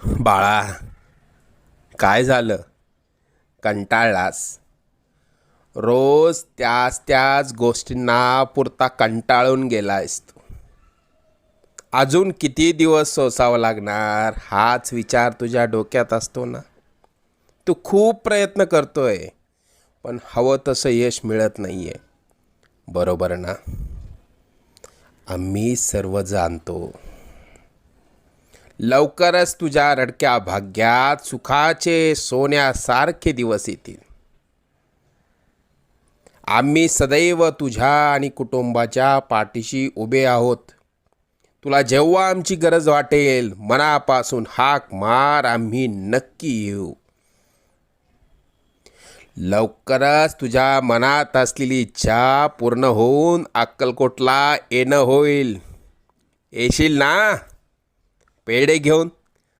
बाळा, काय झालं? कंटाळलास? रोज त्याच त्याच गोष्टींना पुरता कंटाळून गेलायस तू. अजून किती दिवस सोसावं लागणार हाच विचार तुझ्या डोक्यात असतो ना. तू खूप प्रयत्न करतोय, पण हवं तसं यश मिळत नाहीये, बरोबर ना? आम्ही सर्व जाणतो. लवकरच तुझ्या रडक्या भाग्यात सुखाचे सोन्यासारखे दिवस येतील. आम्ही सदैव तुझ्या आणि कुटुंबाच्या पाठीशी उभे आहोत. तुला जेव्हा आमची गरज वाटेल, मनापासून हाक मार, आम्ही नक्की येऊ. लवकरच तुझ्या मनात असलेली इच्छा पूर्ण होऊन अक्कलकोटला येणं होईल. येशील ना पेढे घेऊन?